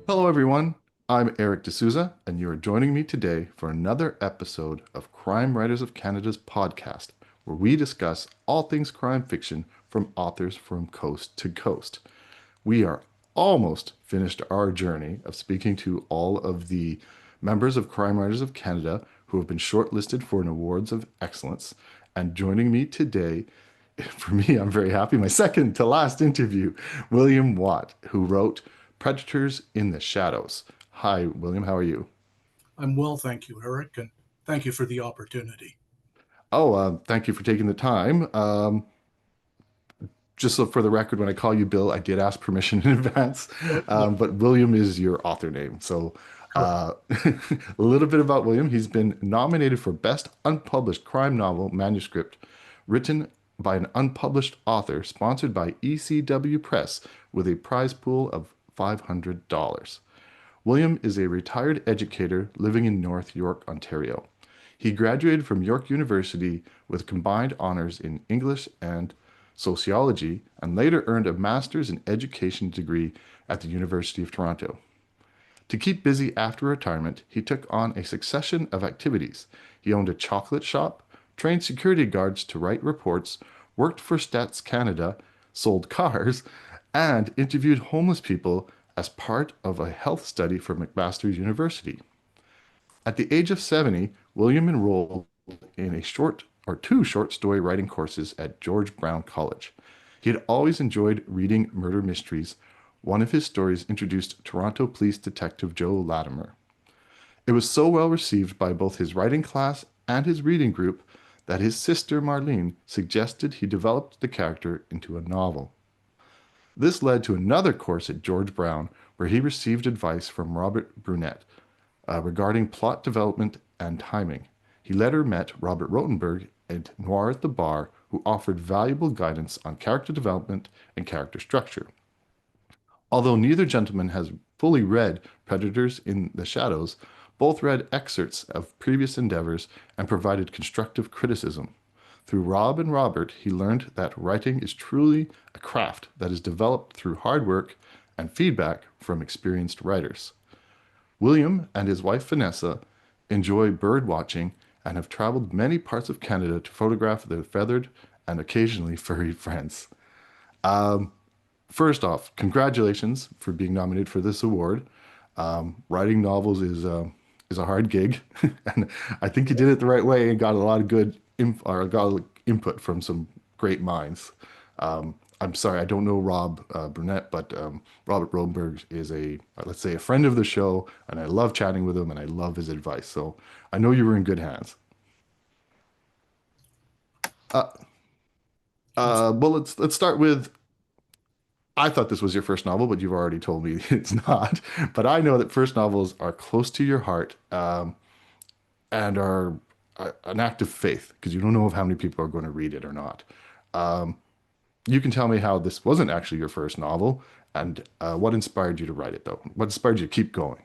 Hello, everyone. I'm Eric D'Souza, and you are joining me today for another episode of Crime Writers of Canada's podcast, where we discuss all things crime fiction from authors from coast to coast. We are almost finished our journey of speaking to all of the members of Crime Writers of Canada who have been shortlisted for an Awards of Excellence. And joining me today, for me, I'm very happy, my second to last interview, William Watt, who wrote Predators in the Shadows. Hi, William, how are you? I'm well, thank you, Eric, and thank you for the opportunity. Oh, thank you for taking the time. Just so for the record, when I call you Bill, I did ask permission in advance, No, but William is your author name. So, correct. a little bit about William. He's been nominated for Best Unpublished Crime Novel Manuscript, written by an unpublished author, sponsored by ECW Press, with a prize pool of $500. William is a retired educator living in North York, Ontario. He graduated from York University with combined honors in English and sociology and later earned a master's in education degree at the University of Toronto. To keep busy after retirement, he took on a succession of activities. He owned a chocolate shop, trained security guards to write reports, worked for Stats Canada, sold cars, and interviewed homeless people as part of a health study for McMaster University. At the age of 70, William enrolled in a short or two short story writing courses at George Brown College. He had always enjoyed reading murder mysteries. One of his stories introduced Toronto Police Detective Joe Latimer. It was so well received by both his writing class and his reading group that his sister Marlene suggested he develop the character into a novel. This led to another course at George Brown, where he received advice from Robert Brunette regarding plot development and timing. He later met Robert Rothenberg at Noir at the Bar, who offered valuable guidance on character development and character structure. Although neither gentleman has fully read Predators in the Shadows, both read excerpts of previous endeavors and provided constructive criticism. Through Rob and Robert, he learned that writing is truly a craft that is developed through hard work and feedback from experienced writers. William and his wife Vanessa enjoy bird watching and have traveled many parts of Canada to photograph their feathered and occasionally furry friends. Um, First off, congratulations for being nominated for this award. Writing novels is a hard gig, and I think you did it the right way and got a lot of good input from some great minds. I'm sorry, I don't know Rob Burnett, but Robert Rodenberg is let's say, a friend of the show, and I love chatting with him, and I love his advice. So I know you were in good hands. Uh, well, let's start with. I thought this was your first novel, but you've already told me it's not. But I know that first novels are close to your heart and are an act of faith because you don't know of how many people are going to read it or not. Um, you can tell me how this wasn't actually your first novel and what inspired you to write it, though. What inspired you to keep going?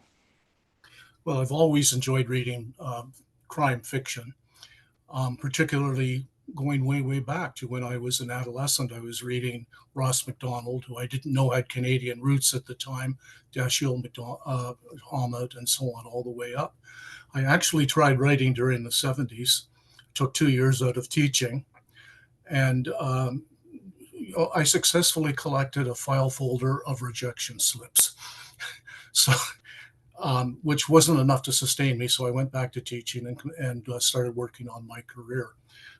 Well, I've always enjoyed reading crime fiction, particularly going way, way back to when I was an adolescent. I was reading Ross MacDonald, who I didn't know had Canadian roots at the time, Dashiell Hammett, and so on, all the way up. I actually tried writing during the 70s, took 2 years out of teaching, and I successfully collected a file folder of rejection slips. So, which wasn't enough to sustain me. So I went back to teaching and started working on my career.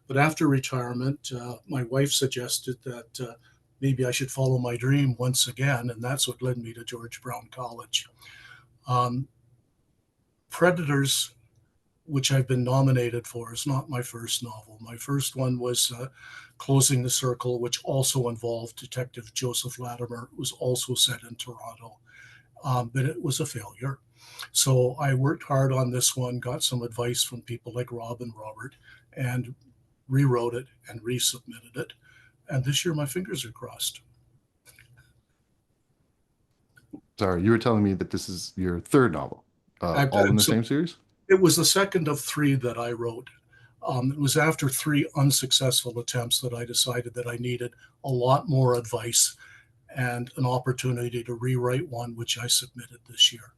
But after retirement, my wife suggested that maybe I should follow my dream once again, and that's what led me to George Brown College. Um, Predators, which I've been nominated for, is not my first novel. My first one was Closing the Circle, which also involved Detective Joseph Latimer. It was also set in Toronto, but it was a failure. So I worked hard on this one, got some advice from people like Rob and Robert, and rewrote it and resubmitted it. And this year, my fingers are crossed. Sorry, you were telling me that this is your third novel, all in the So same series? it was the second of three that I wrote. It was after three unsuccessful attempts that I decided that I needed a lot more advice and an opportunity to rewrite one, which I submitted this year.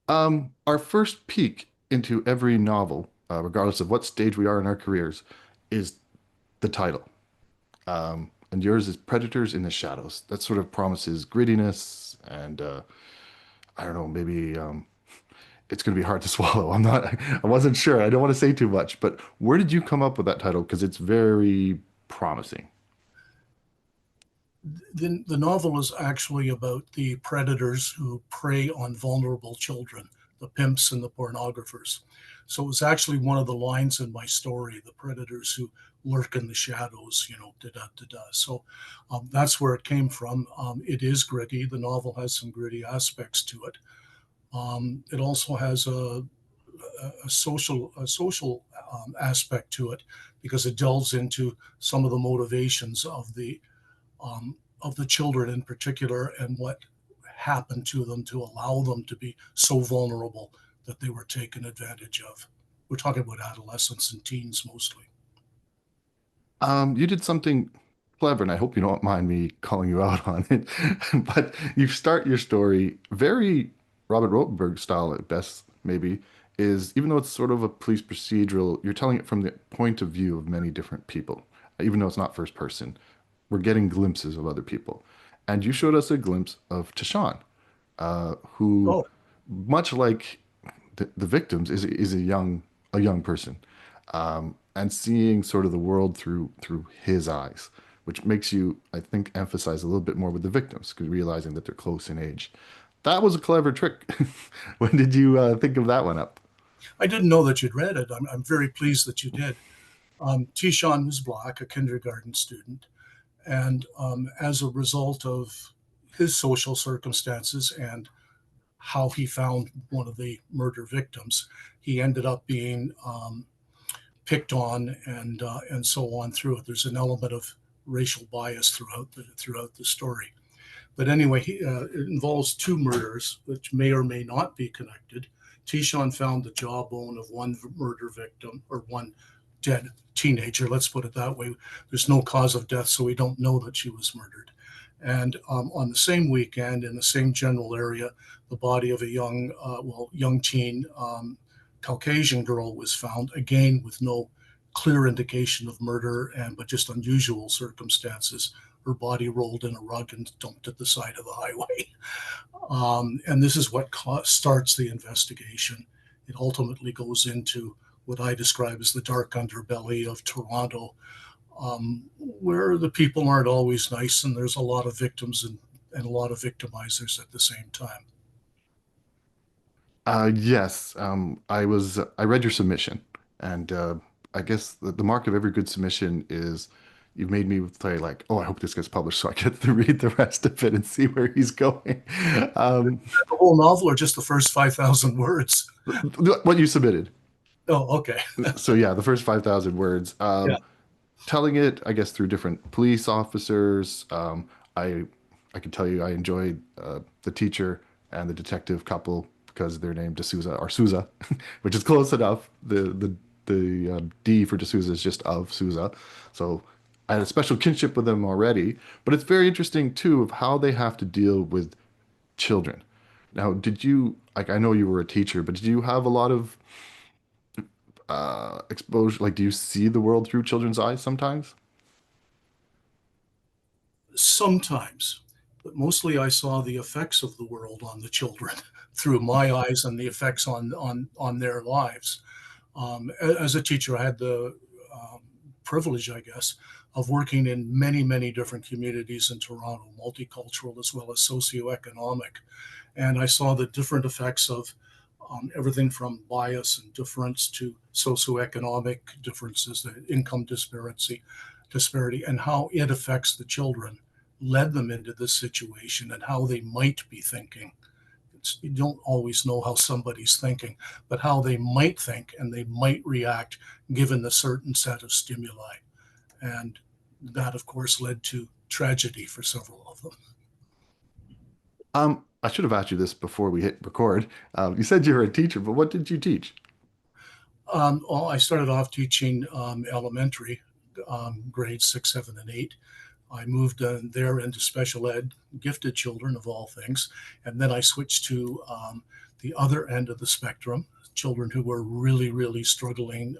Our first peek into every novel, regardless of what stage we are in our careers, is the title. And yours is Predators in the Shadows. That sort of promises grittiness and I don't know, maybe it's going to be hard to swallow. I wasn't sure. I don't want to say too much, but where did you come up with that title? Because it's very promising. The novel is actually about the predators who prey on vulnerable children, the pimps and the pornographers. So it was actually one of the lines in my story, the predators who lurk in the shadows, da da da da. So that's where it came from. It is gritty. The novel has some gritty aspects to it. It also has a social aspect to it because it delves into some of the motivations of the children in particular and what happened to them to allow them to be so vulnerable that they were taken advantage of. We're talking about adolescents and teens mostly. You did something clever, and I hope you don't mind me calling you out on it. But you start your story very Robert Rothenberg style at best, maybe, is even though it's sort of a police procedural, you're telling it from the point of view of many different people, even though it's not first person. We're getting glimpses of other people. And you showed us a glimpse of Tashawn, who, Oh, much like the victims, is a young person, and seeing sort of the world through his eyes, which makes you, I think, emphasize a little bit more with the victims, because realizing that they're close in age. That was a clever trick. When did you think of that one up? I didn't know that you'd read it. I'm very pleased that you did. Tishan was Black, a kindergarten student. And as a result of his social circumstances and how he found one of the murder victims, he ended up being picked on and so on through it. There's an element of racial bias throughout the story. But anyway, it involves two murders, which may or may not be connected. Tishon found the jawbone of one murder victim or one dead teenager. Let's put it that way. There's no cause of death, so we don't know that she was murdered. And on the same weekend, in the same general area, the body of a young teen Caucasian girl was found, again with no clear indication of murder, but just unusual circumstances. Her body rolled in a rug and dumped at the side of the highway. And this is what starts the investigation. It ultimately goes into what I describe as the dark underbelly of Toronto, where the people aren't always nice and there's a lot of victims and a lot of victimizers at the same time. Yes, I read your submission, and I guess the mark of every good submission is you've made me say like, oh, I hope this gets published so I get to read the rest of it and see where he's going. Um, The whole novel or just the first 5,000 words? what you submitted. Oh, okay. So yeah, the first 5,000 words. Yeah. Telling it, I guess, through different police officers. I I can tell you I enjoyed the teacher and the detective couple because they're named D'Souza or Souza, which is close enough. The D for D'Souza is just of Souza, so I had a special kinship with them already. But it's very interesting too of how they have to deal with children. Now, did you like? I know you were a teacher, but did you have a lot of exposure? Like, do you see the world through children's eyes sometimes? Sometimes, but mostly I saw the effects of the world on the children through my eyes and the effects on their lives. As a teacher, I had the privilege, I guess, of working in many different communities in Toronto, multicultural as well as socioeconomic, and I saw the different effects of everything from bias and difference to socioeconomic differences, the income disparity, and how it affects the children, led them into this situation, and how they might be thinking. You don't always know how somebody's thinking, but how they might think and they might react given the certain set of stimuli. And that, of course, led to tragedy for several of them. I should have asked you this before we hit record. You said you were a teacher, but what did you teach? Well, I started off teaching elementary grades 6, 7, and 8. I moved there into special ed, gifted children of all things, and then I switched to the other end of the spectrum, children who were really, really struggling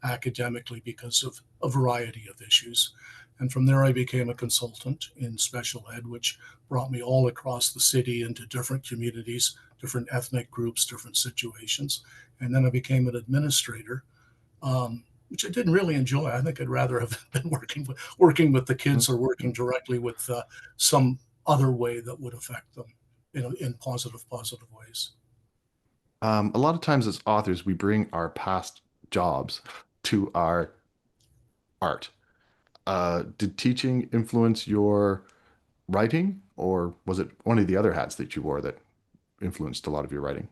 academically because of a variety of issues. And from there, I became a consultant in special ed, which brought me all across the city into different communities, different ethnic groups, different situations. And then I became an administrator, which I didn't really enjoy. I think I'd rather have been working with the kids or working directly with some other way that would affect them in positive ways. A lot of times as authors, we bring our past jobs to our art. Did teaching influence your writing, or was it one of the other hats that you wore that influenced a lot of your writing?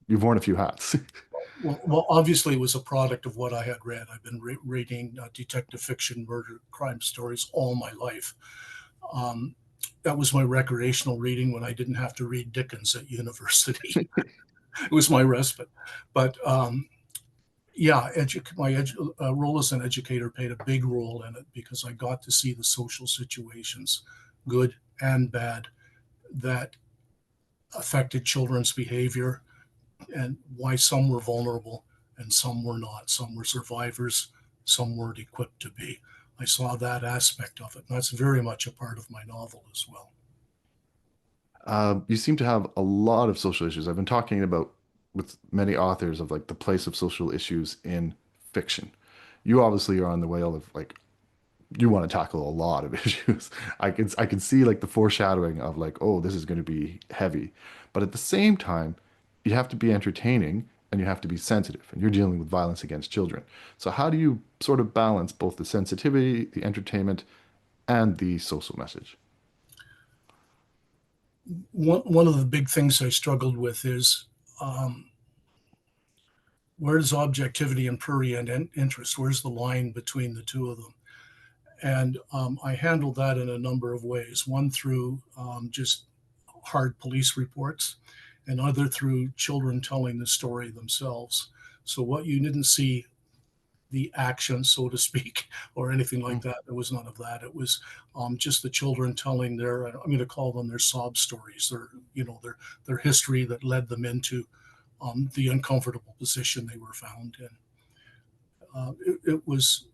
You've worn a few hats. Well, obviously, it was a product of what I had read. I've been reading detective fiction, murder, crime stories all my life. Um, that was my recreational reading when I didn't have to read Dickens at university. It was my respite. But yeah, my role as an educator played a big role in it because I got to see the social situations, good and bad, that affected children's behavior and why some were vulnerable and some were not. Some were survivors, some weren't equipped to be. I saw that aspect of it. And that's very much a part of my novel as well. You seem to have a lot of social issues. I've been talking about with many authors of like the place of social issues in fiction. You obviously are on the whale of like you want to tackle a lot of issues. I can see like the foreshadowing of like, oh, this is going to be heavy. But at the same time, you have to be entertaining and you have to be sensitive, and you're dealing with violence against children. So how do you sort of balance both the sensitivity, the entertainment, and the social message? One of the big things I struggled with is um, where's objectivity and prurient interest? Where's the line between the two of them? And I handled that in a number of ways. One through just hard police reports, and other through children telling the story themselves. So what you didn't see the action, so to speak, or anything like that. There was none of that. It was just the children telling their, I'm going to call them their sob stories, their history that led them into the uncomfortable position they were found in. It was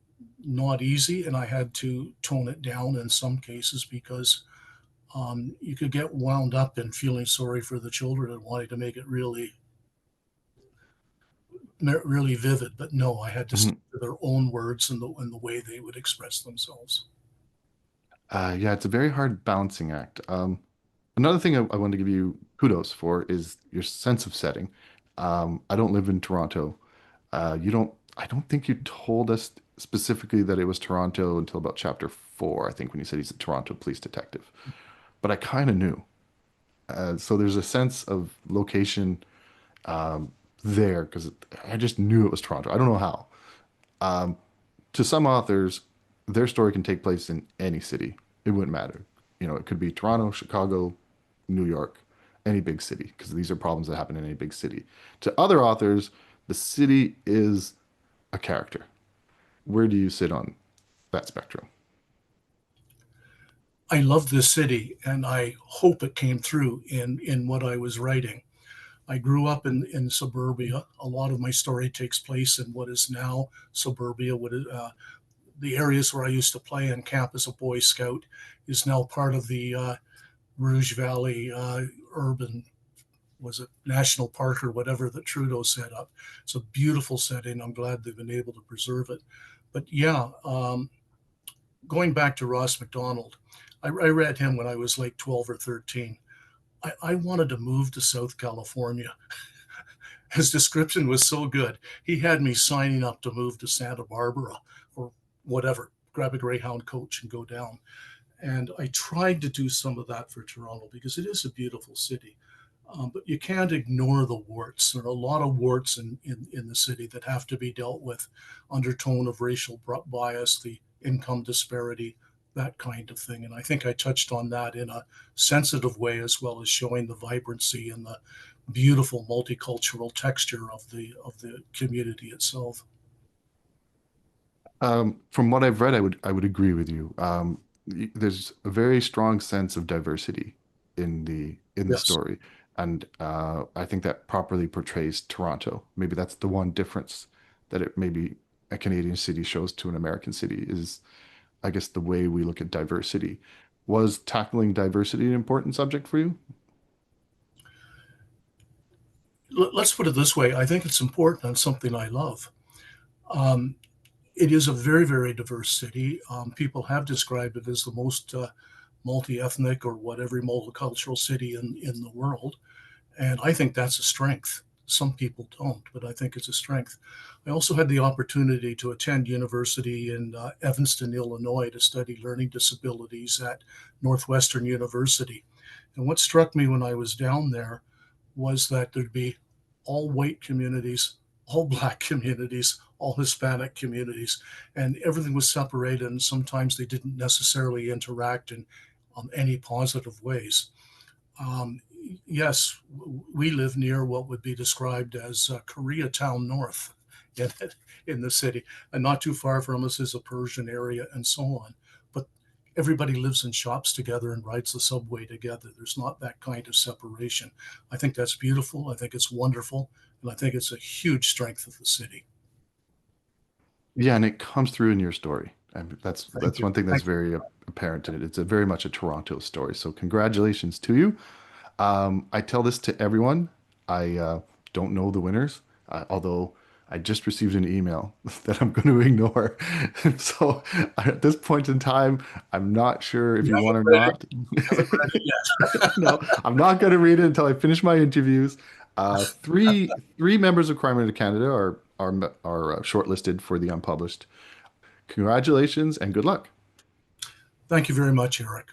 not easy, and I had to tone it down in some cases because you could get wound up in feeling sorry for the children and wanting to make it really, really vivid. But no, I had to stick Mhm. to their own words and the way they would express themselves. Yeah, it's a very hard balancing act. Another thing I wanted to give you kudos for is your sense of setting. I don't live in Toronto. I don't think you told us specifically that it was Toronto until about chapter 4, I think, when you said he's a Toronto police detective. But I kind of knew. So there's a sense of location um, there because I just knew it was Toronto. I don't know how. Um, to some authors, their story can take place in any city. It wouldn't matter. You know, it could be Toronto, Chicago, New York, any big city, because these are problems that happen in any big city. To other authors, the city is a character. Where do you sit on that spectrum? I love this city, and I hope it came through in what I was writing. I grew up in suburbia. A lot of my story takes place in what is now suburbia. The areas where I used to play and camp as a Boy Scout is now part of the Rouge Valley urban, was it National Park or whatever that Trudeau set up. It's a beautiful setting. I'm glad they've been able to preserve it. But yeah, going back to Ross McDonald, I read him when I was like 12 or 13. I wanted to move to South California. His description was so good. He had me signing up to move to Santa Barbara or whatever, grab a Greyhound coach and go down. And I tried to do some of that for Toronto because it is a beautiful city. But you can't ignore the warts. There are a lot of warts in the city that have to be dealt with. Undertone of racial bias, the income disparity, that kind of thing. And I think I touched on that in a sensitive way, as well as showing the vibrancy and the beautiful multicultural texture of the community itself. From what I've read, I would agree with you. there's a very strong sense of diversity in the Yes. story, and I think that properly portrays Toronto. Maybe that's the one difference that it maybe a Canadian city shows to an American city is, I guess, the way we look at diversity. Was tackling diversity an important subject for you? Let's put it this way. I think it's important and something I love. Um, it is a very, very diverse city. People have described it as the most multi-ethnic or whatever multicultural city in the world. And I think that's a strength. Some people don't, but I think it's a strength. I also had the opportunity to attend university in Evanston, Illinois, to study learning disabilities at Northwestern University. And what struck me when I was down there was that there'd be all white communities, all black communities, all Hispanic communities, and everything was separated. And sometimes they didn't necessarily interact in any positive ways. Um, yes, we live near what would be described as Koreatown North in, in the city, and not too far from us is a Persian area and so on. But everybody lives in shops together and rides the subway together. There's not that kind of separation. I think that's beautiful. I think it's wonderful. And I think it's a huge strength of the city. Yeah, and it comes through in your story. And Thank that's you. one thing that's Thank you. very apparent in it. It's a very much a Toronto story. So congratulations to you. I tell this to everyone. I don't know the winners, although I just received an email that I'm going to ignore. So at this point in time, I'm not sure if You you won haven't or read it. not. You haven't read it yet. No, I'm not going to read it until I finish my interviews. Three members of Crime Writer Canada are shortlisted for the Unpublished. Congratulations and good luck. Thank you very much, Eric.